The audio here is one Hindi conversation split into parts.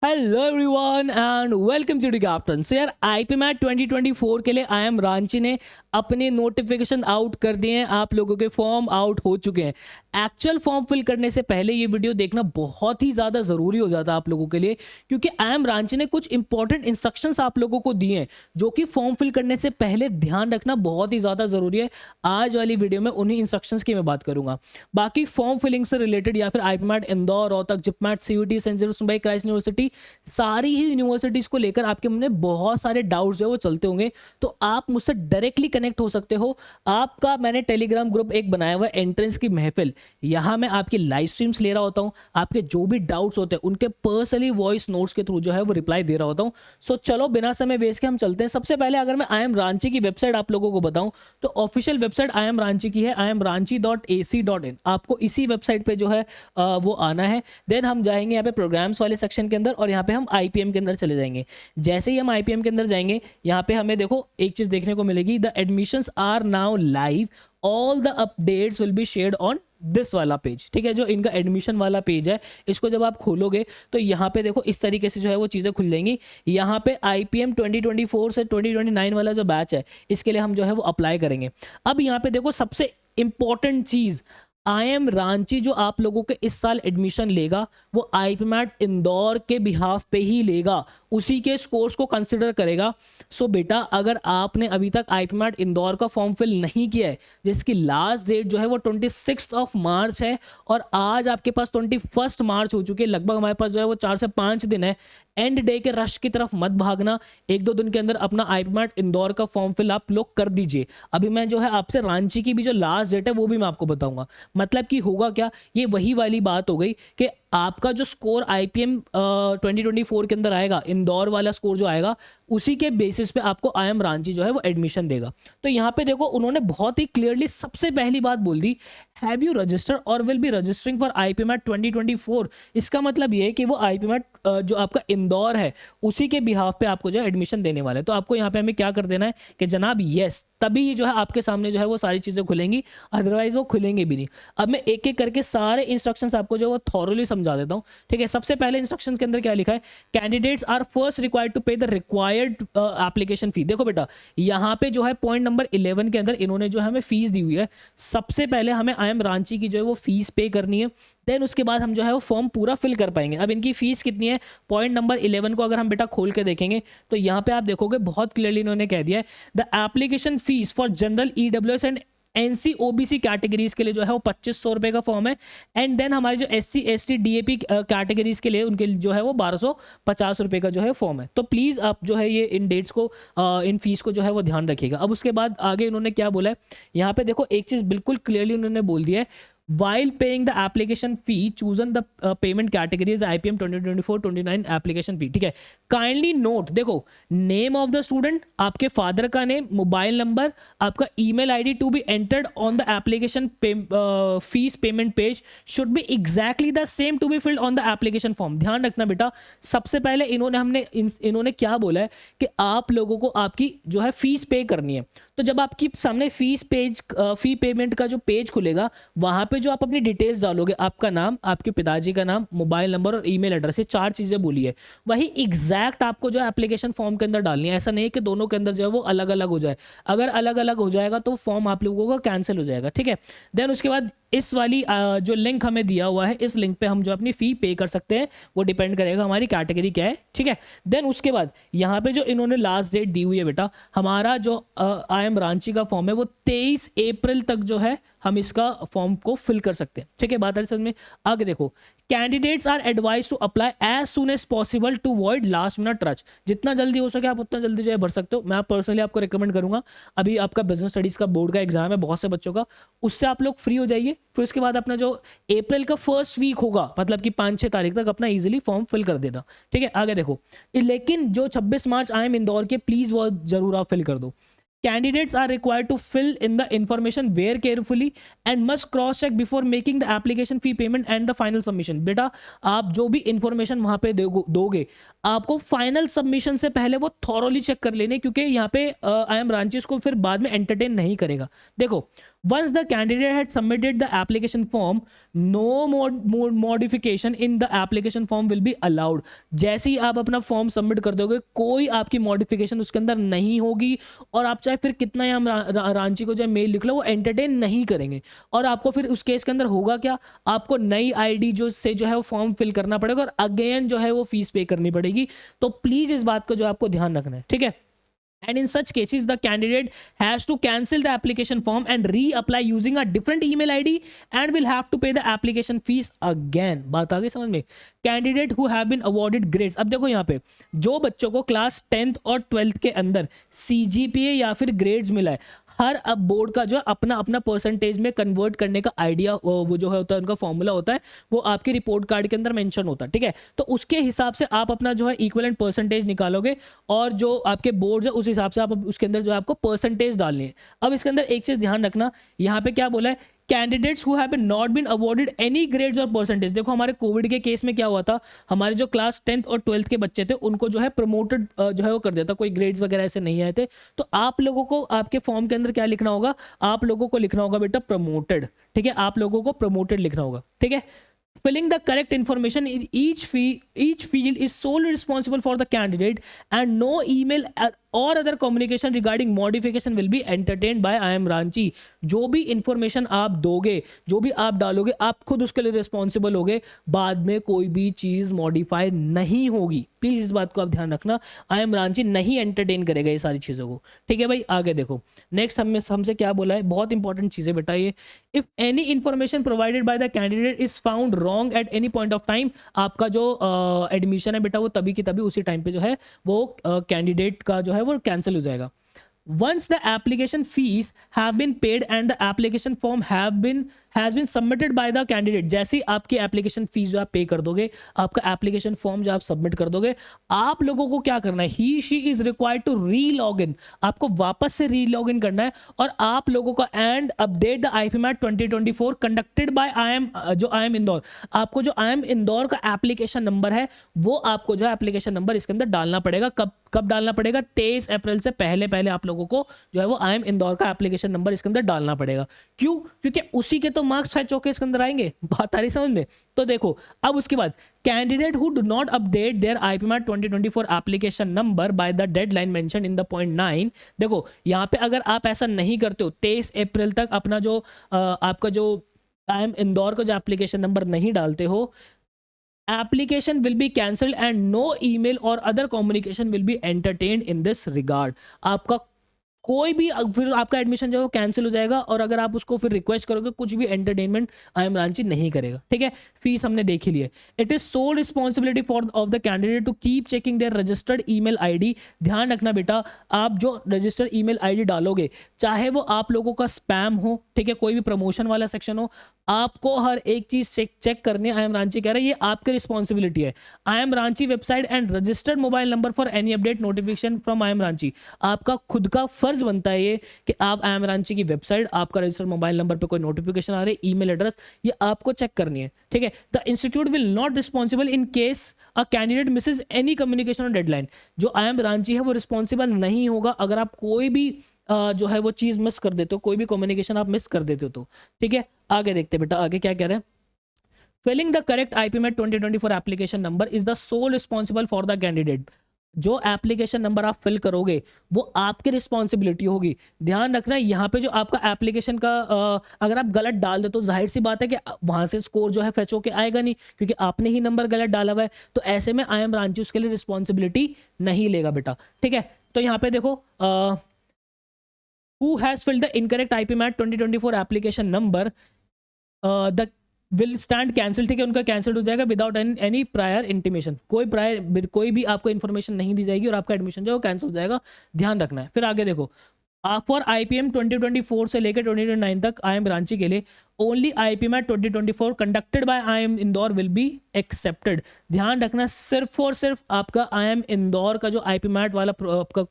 Hello everyone and welcome to the captain. So यार आईपी मैट 2024 के लिए आई एम रांची ने अपने नोटिफिकेशन आउट कर दिए हैं। आप लोगों के फॉर्म आउट हो चुके हैं। एक्चुअल फॉर्म फिल करने से पहले ये वीडियो देखना बहुत ही ज़्यादा ज़रूरी हो जाता है आप लोगों के लिए, क्योंकि आई एम रांची ने कुछ इंपॉर्टेंट इंस्ट्रक्शंस आप लोगों को दिए हैं जो कि फॉर्म फिल करने से पहले ध्यान रखना बहुत ही ज़्यादा ज़रूरी है। आज वाली वीडियो में उन्हीं इंस्ट्रक्शंस की मैं बात करूंगा। बाकी फॉर्म फिलिंग से रिलेटेड या फिर IPMAT Indore, Rohtak, JIPMAT, CUET, saint Xavier's Mumbai, Christ University, सारी ही यूनिवर्सिटीज को लेकर आपके मन में बहुत सारे डाउट्स जो है वो चलते होंगे, तो आप मुझसे डायरेक्टली कनेक्ट हो सकते हो। आपका मैंने टेलीग्राम ग्रुप एक बनाया हुआ है, एंट्रेंस की महफिल। यहां मैं आपकी लाइव स्ट्रीम्स ले रहा होता हूं, आपके जो भी डाउट्स होते हैं उनके पर्सनली वॉइस नोट्स के थ्रू जो है वो रिप्लाई दे रहा होता हूं। सो चलो बिना समय वेस्ट के हम चलते हैं। सबसे पहले अगर मैं आई एम रांची की वेबसाइट आप लोगों को बताऊं तो official website I am Ranchi की है, imranchi.ac.in। आपको इसी वेबसाइट पे जो है वो आना है। देन हम जाएंगे यहाँ पे प्रोग्राम्स वाले सेक्शन के अंदर और यहाँ पे हम आईपीएम के अंदर चले जाएंगे। जैसे ही हम आईपीएम के अंदर जाएंगे यहाँ पे हमें देखो एक चीज देखने को मिलेगी, the admissions are now live, all the updates will be shared on this वाला पेज। ठीक है, जो इनका एडमिशन वाला पेज है, इसको जब आप खोलोगे तो यहाँ पे देखो इस तरीके से जो है वो चीज़ें खुल जाएंगी। यहाँ पे आईपीएम 2024 से 2029 वाला जो बैच है इसके लिए हम जो है वो अप्लाई करेंगे। अब यहाँ पे देखो सबसे important cheese, I am Ranchi जो आप लोगों के इस साल एडमिशन लेगा वो आईपी मैट इंदौर के बिहाफ पे ही लेगा, उसी के स्कोर्स को कंसिडर करेगा। सो बेटा अगर आपने अभी तक आईपी मैट इंदौर का फॉर्म फिल नहीं किया है, जिसकी लास्ट डेट जो है वो 26 मार्च है और आज आपके पास 21 मार्च हो चुकी है, लगभग हमारे पास जो है वो 4 से 5 दिन है। एंड डे के रश की तरफ मत भागना, 1-2 दिन के अंदर अपना आईपी मैट इंदौर का फॉर्म फिल आप लोग कर दीजिए। अभी मैं जो है आपसे रांची की भी जो लास्ट डेट है वो भी मैं आपको बताऊंगा। मतलब कि होगा क्या, ये वही वाली बात हो गई कि आपका जो स्कोर आईपीएम 2024 के अंदर आएगा, इंदौर वाला स्कोर जो आएगा, उसी के बेसिस पे आपको आई एम रांची जो है वो एडमिशन देगा। तो यहाँ पे देखो उन्होंने बहुत ही क्लियरली सबसे पहली बात बोल दी, have you registered or will be registering for IPMAT 2024। इसका मतलब ये है कि वो आईपी मैट जो आपका इंदौर है उसी के बिहाफ पे आपको जो है एडमिशन देने वाला है। तो आपको यहाँ पे हमें क्या कर देना है कि जनाब यस, तभी जो है आपके सामने जो है वो सारी चीज़ें खुलेंगी, अदरवाइज वो खुलेंगी भी नहीं। अब मैं एक एक करके सारे इंस्ट्रक्शंस आपको जो है वो थॉरली समझा देता हूँ। ठीक है, सबसे पहले इंस्ट्रक्शंस के अंदर क्या लिखा है, candidates are first required to pay the required application fee. देखो बेटा यहाँ पे जो है पॉइंट नंबर 11 के अंदर इन्होंने जो है हमें फीस दी हुई है। सबसे पहले हमें आई एम रांची की जो है वो फीस पे करनी है, देन उसके बाद हम जो है वो फॉर्म पूरा फिल कर पाएंगे। अब इनकी फीस कितनी है, पॉइंट नंबर 11 को अगर हम बेटा खोल के देखेंगे तो यहाँ पे आप देखोगे बहुत क्लियरली इन्होंने कह दिया है, the application fees for general EWS and NC OBC categories के लिए जो है वो 2500 रुपए का फॉर्म है। एंड देन हमारे जो एससी एसटी डीएपी कैटेगरीज के लिए उनके जो है वो 1250 रुपए का जो है फॉर्म है। तो प्लीज आप जो है ये इन डेट्स को इन फीस को जो है वो ध्यान रखिएगा। अब उसके बाद आगे इन्होंने क्या बोला है, यहाँ पे देखो एक चीज बिल्कुल क्लियरली उन्होंने बोल दिया है, while paying the application fee chosen the payment category is IPM 2024-29 application fee। ठीक है, काइंडली नोट, देखो नेम ऑफ द स्टूडेंट, आपके फादर का नेम, मोबाइल नंबर, आपका email ID to be entered on the application fees payment page should be exactly the same to be filled on the application form. ध्यान रखना बेटा, सबसे पहले इन्होंने क्या बोला है कि आप लोगों को आपकी जो है फीस पे करनी है। तो जब आपकी सामने फी पेमेंट का जो पेज खुलेगा वहां पे जो आप अपनी डिटेल्स डालोगे, आपका नाम, आपके पिताजी का नाम, मोबाइल नंबर और ईमेल एड्रेस, ये 4 चीजें बोली है, वही एग्जैक्ट आपको जो एप्लीकेशन फॉर्म के अंदर डालनी है। ऐसा नहीं है कि दोनों के अंदर जो है वो अलग अलग हो जाए। अगर अलग अलग हो जाएगा तो फॉर्म आप लोगों का कैंसिल हो जाएगा। ठीक है, देन उसके बाद इस वाली जो लिंक हमें दिया हुआ है, इस लिंक पे हम जो अपनी फी पे कर सकते हैं, वो डिपेंड करेगा हमारी कैटेगरी क्या है। ठीक है, देन उसके बाद यहाँ पे जो इन्होंने लास्ट डेट दी हुई है बेटा, हमारा जो आई एम रांची का फॉर्म है वो 23 अप्रैल तक जो है हम इसका फॉर्म को फिल कर सकते हैं। ठीक है, बात है समझ में। आगे देखो, candidates are advise to apply as soon as possible to avoid last minute rush. जितना जल्दी हो सके आप उतना जल्दी जो है भर सकते हो। मैं पर्सनली आपको रिकमेंड करूंगा, अभी आपका बिजनेस स्टडीज का बोर्ड का एग्जाम है बहुत से बच्चों का, उससे आप लोग फ्री हो जाइए, फिर उसके बाद अपना जो अप्रैल का फर्स्ट वीक होगा, मतलब कि 5-6 तारीख तक अपना इजीली फॉर्म फिल कर देना। ठीक है, आगे देखो, लेकिन जो 26 मार्च आई एम इंदौर के, प्लीज वो जरूर आप फिल कर दो। Candidates are required to fill in the information very carefully and must cross check before making the application fee payment and the final submission। बेटा आप जो भी इंफॉर्मेशन वहां पे दोगे, आपको फाइनल सबमिशन से पहले वो थॉरोली चेक कर लेने, क्योंकि यहाँ पे आई एम रांची को फिर बाद में एंटरटेन नहीं करेगा। देखो Once the candidate had submitted the application form, no more modification in the application form will be allowed. जैसे ही आप अपना फॉर्म सबमिट कर दोगे, कोई आपकी मॉडिफिकेशन उसके अंदर नहीं होगी, और आप चाहे फिर कितना ही हम रांची को जो मेल लिख लो, वो एंटरटेन नहीं करेंगे। और आपको फिर उस केस के अंदर होगा क्या, आपको नई आईडी जो है वो फॉर्म फिल करना पड़ेगा, और अगेन जो है वो फीस पे करनी पड़ेगी। तो प्लीज इस बात को जो आपको ध्यान रखना है, ठीक है। And in such cases, the candidate has to cancel the application form and reapply using a different email ID and will have to pay the application fees again. बात आ गई समझ में? Candidate who have been awarded grades. अब देखो यहाँ पे जो बच्चों को क्लास 10th और 12th के अंदर CGPA या फिर ग्रेड्स मिला है, हर अब बोर्ड का जो है अपना अपना परसेंटेज में कन्वर्ट करने का आइडिया वो जो है होता है, उनका फॉर्मूला होता है, वो आपके रिपोर्ट कार्ड के अंदर मेंशन होता है, ठीक है। तो उसके हिसाब से आप अपना जो है इक्विवेलेंट परसेंटेज निकालोगे, और जो आपके बोर्ड है उस हिसाब से आप उसके अंदर जो है आपको परसेंटेज डालनी है। अब इसके अंदर एक चीज ध्यान रखना, यहाँ पे क्या बोला है, candidates who have been not been awarded any grades or percentage. देखो हमारे कोविड के केस में क्या हुआ था, हमारे जो क्लास 10th और 12th के बच्चे थे उनको जो है प्रमोटेड जो है वो कर दिया था, कोई ग्रेड्स वगैरह ऐसे नहीं आए थे। तो आप लोगों को आपके फॉर्म के अंदर क्या लिखना होगा, आप लोगों को लिखना होगा बेटा प्रमोटेड, ठीक है, आप लोगों को प्रमोटेड लिखना होगा, ठीक है। Filling the correct information in each field is solely responsible for the candidate, and no email or other communication regarding modification will be entertained by IIM Ranchi. जो भी इंफॉर्मेशन आप दोगे, जो भी आप डालोगे, आप खुद उसके लिए रिस्पॉन्सिबल होगे, बाद में कोई भी चीज मॉडिफाई नहीं होगी। प्लीज इस बात को आप ध्यान रखना, IIM Ranchi नहीं एंटरटेन करेगा ये सारी चीजों को, ठीक है भाई। आगे देखो नेक्स्ट हमसे क्या बोला है, बहुत इंपॉर्टेंट चीज है बेटा ये। If any information provided by the candidate is found wrong at any point of time, आपका जो एडमिशन है बेटा वो तभी की तभी उसी टाइम पे जो है वो कैंडिडेट का जो है वो कैंसिल हो जाएगा। Once the application fees have been paid and the application form has been submitted by the candidate, जैसे ही आपकी एप्लीकेशन फीस जो आप पे कर दोगे, आपका एप्लीकेशन फॉर्म जो आप सबमिट कर दोगे, आप लोगों को क्या करना है, he she is required to re log in, आपको वापस से री लॉग इन करना है, और आप लोगों का and update the IIPMAT 2024 conducted by IIM Indore. आपको जो IIM इंदौर का एप्लीकेशन नंबर है वो आपको जो है एप्लीकेशन नंबर इसके अंदर डालना पड़ेगा। कब डालना पड़ेगा, 23 अप्रैल से पहले आप लोगों को जो है वो IIM इंदौर का एप्लीकेशन नंबर इसके अंदर डालना पड़ेगा। क्यों? क्योंकि उसी के तो मार्क्स फैच होकर इसके अंदर आएंगे। बात आ रही समझ में? तो देखो अब उसके बाद candidate who do not update their IIPMAT 2024 application number by the deadline mention in the point 9, देखो यहाँ पे अगर आप ऐसा नहीं करते हो, 23 अप्रैल तक अपना जो आपका जो IIM इंदौर का जो एप्लीकेशन नंबर नहीं डालते हो, application will be cancelled and no email or other communication will be entertained in this regard. आपका कोई भी फिर आपका एडमिशन जो है वो कैंसिल हो जाएगा, और अगर आप उसको फिर रिक्वेस्ट करोगे कुछ भी एंटरटेनमेंट IIM रांची नहीं करेगा, ठीक है। फीस हमने देख ही ली है। It is sole responsibility for of the candidate to keep checking their registered email ID. ध्यान रखना बेटा, आप जो रजिस्टर्ड ईमेल आईडी डालोगे, चाहे वो आप लोगों का स्पैम हो, ठीक है, कोई भी प्रमोशन वाला सेक्शन हो, आपको हर एक चीज चेक करनी है। IIM रांची कह रहा है ये आपकी रिस्पॉन्सिबिलिटी है। IIM Ranchi website and registered mobile number for any update notification from IIM Ranchi. आपका खुद का फर्ज बनता है ये कि आप IIM रांची की वेबसाइट, आपका रजिस्टर्ड मोबाइल नंबर पे कोई नोटिफिकेशन आ रही है, ईमेल एड्रेस, ये आपको चेक करनी है, ठीक है। The institute will not responsible in case a candidate misses any communication or deadline. जो IIM रांची है वो रिस्पॉन्सिबल नहीं होगा अगर आप कोई भी जो है वो चीज मिस कर देते हो, कोई भी कम्युनिकेशन आप मिस कर देते हो तो, ठीक है। आगे देखते हैं बेटा, आगे क्या कह रहे हैं। Filling the correct IIPMAT 2024 application number is the sole responsible for the candidate. जो एप्लीकेशन नंबर आप फिल करोगे वो आपकी रिस्पॉन्सिबिलिटी होगी। ध्यान रखना यहाँ पे जो आपका एप्लीकेशन का अगर आप गलत डाल दे तो जाहिर सी बात है कि वहां से स्कोर जो है फेच होके आएगा नहीं, क्योंकि आपने ही नंबर गलत डाला हुआ है। तो ऐसे में IIM रांची उसके लिए रिस्पॉन्सिबिलिटी नहीं लेगा बेटा, ठीक है। तो यहाँ पे देखो who has filled the incorrect IIPMAT 2024 application number the will stand cancel, ठीक है, उनका कैंसिल हो जाएगा विदाउट एनी प्रायर इंटीमेशन। कोई भी आपको इन्फॉर्मेशन नहीं दी जाएगी और आपका एडमिशन जो है वो कैंसिल हो जाएगा। ध्यान रखना है। फिर आगे देखो, फॉर IPM 2024 से लेकर 2029 तक IIM रांची के लिए only IIPMAT 2024 conducted by IIM Indore will be accepted. ध्यान रखना सिर्फ और सिर्फ आपका IIM इंदौर का जो IIPMAT वाला आपका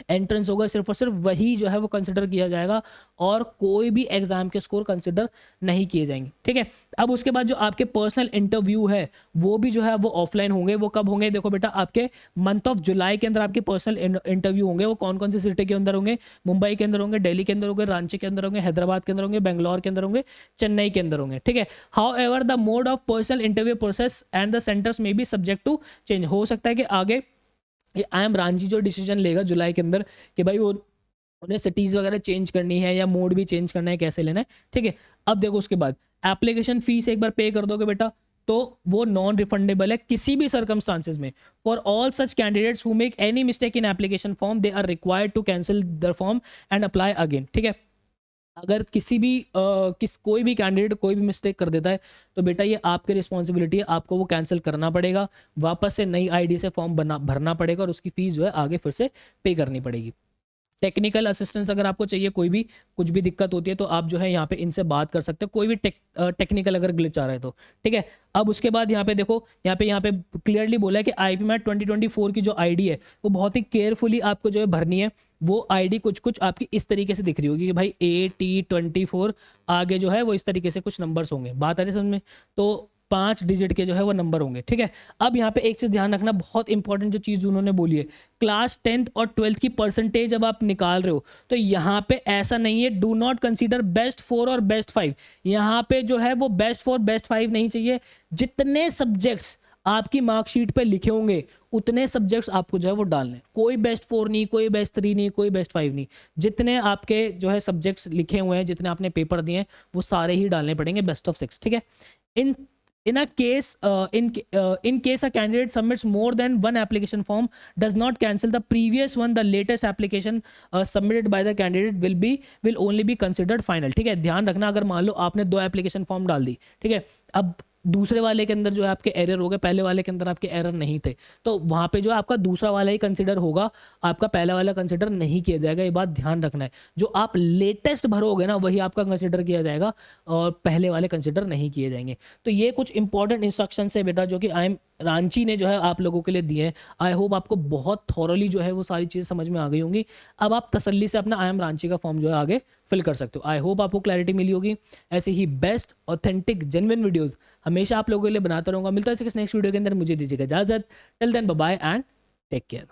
एंट्रेंस होगा सिर्फ और सिर्फ वही जो है वो कंसिडर किया जाएगा और कोई भी एग्जाम के स्कोर कंसिडर नहीं किए जाएंगे, ठीक है। अब उसके बाद जो आपके पर्सनल इंटरव्यू है वो भी जो है वो ऑफलाइन होंगे। वो कब होंगे? देखो बेटा, आपके मंथ ऑफ जुलाई के अंदर आपके पर्सनल इंटरव्यू होंगे। वो कौन कौन सी सिटी के अंदर होंगे? मुंबई के अंदर होंगे, दिल्ली के अंदर होंगे, रांची के अंदर होंगे, हैदराबाद के अंदर होंगे, बेंगलोर के अंदर होंगे, चेन्नई के अंदर होंगे, ठीक है। How ever the mode of personal interview process and the centres में बी सब्जेक्ट टू चेंज। हो सकता है कि आगे IIM रांची जो डिसीजन लेगा जुलाई के अंदर कि भाई वो उन्हें सिटीज़ वगैरह चेंज करनी है या मोड भी चेंज करना है, कैसे लेना है, ठीक है। अब देखो उसके बाद एप्लीकेशन फीस एक बार पे कर दोगे बेटा तो वो नॉन रिफंडेबल है किसी भी सर्कमस्टांसेस में। For all such candidates who make any mistake in application form they are required to cancel the form and apply again, ठीक है। अगर किसी भी कोई भी कैंडिडेट कोई भी मिस्टेक कर देता है तो बेटा ये आपकी रिस्पॉन्सिबिलिटी है, आपको वो कैंसिल करना पड़ेगा, वापस से नई ID से फॉर्म भरना पड़ेगा और उसकी फीस जो है आगे फिर से पे करनी पड़ेगी। टेक्निकल असिस्टेंस अगर आपको चाहिए, कोई भी कुछ भी दिक्कत होती है तो आप जो है यहाँ पे इनसे बात कर सकते हो, कोई भी टेक्निकल अगर ग्लिच आ रहा है तो, ठीक है। अब उसके बाद यहाँ पे देखो, यहाँ पे क्लियरली बोला है कि IIPMAT 2024 की जो ID है वो बहुत ही केयरफुली आपको जो है भरनी है। वो ID कुछ आपकी इस तरीके से दिख रही होगी कि भाई AT24 आगे जो है वो इस तरीके से कुछ नंबर्स होंगे। बात आ रही है समझ में? तो 5 डिजिट के जो है वो नंबर होंगे, ठीक है। अब यहाँ पे एक चीज़ ध्यान रखना, बहुत इंपॉर्टेंट जो चीज़ उन्होंने बोली है, क्लास 10th और 12th की परसेंटेज जब आप निकाल रहे हो तो यहाँ पे ऐसा नहीं है डू नॉट कंसीडर बेस्ट 4 और बेस्ट 5। यहाँ पे जो है वो बेस्ट 4 बेस्ट 5 नहीं चाहिए। जितने सब्जेक्ट्स आपकी मार्कशीट पे लिखे होंगे उतने सब्जेक्ट्स आपको जो है वो डालने, कोई बेस्ट 4 नहीं, कोई बेस्ट 3 नहीं, कोई बेस्ट 5 नहीं। जितने आपके जो है सब्जेक्ट्स लिखे हुए हैं, जितने आपने पेपर दिए हैं वो सारे ही डालने पड़ेंगे बेस्ट ऑफ 6, ठीक है। In a case, in case a candidate submits more than one application form, does not cancel the previous one, the latest application submitted by the candidate will only be considered final, ठीक है। ध्यान रखना, अगर मान लो आपने 2 एप्लीकेशन फॉर्म डाल दी, ठीक है, अब दूसरे वाले के अंदर जो है आपके एरर हो गए, पहले वाले के अंदर आपके एरर नहीं थे, तो वहाँ पे जो है आपका दूसरा वाला ही कंसिडर होगा, आपका पहला वाला कंसिडर नहीं किया जाएगा। ये बात ध्यान रखना है, जो आप लेटेस्ट भरोगे ना वही आपका कंसिडर किया जाएगा और पहले वाले कंसिडर नहीं किए जाएंगे। तो ये कुछ इंपॉर्टेंट इंस्ट्रक्शन है बेटा जो कि IIM रांची ने जो है आप लोगों के लिए दिए हैं। आई होप आपको बहुत थॉरली जो है वो सारी चीज़ें समझ में आ गई होंगी। अब आप तसल्ली से अपना IIM रांची का फॉर्म जो है आगे फिल कर सकते हो। आई होप आपको क्लैरिटी मिली होगी। ऐसे ही बेस्ट ऑथेंटिक जेन्युइन वीडियोस हमेशा आप लोगों के लिए बनाता रहूंगा। मिलता है किसी नेक्स्ट वीडियो के अंदर, मुझे दीजिएगा इजाजत। Till then bye bye and take care.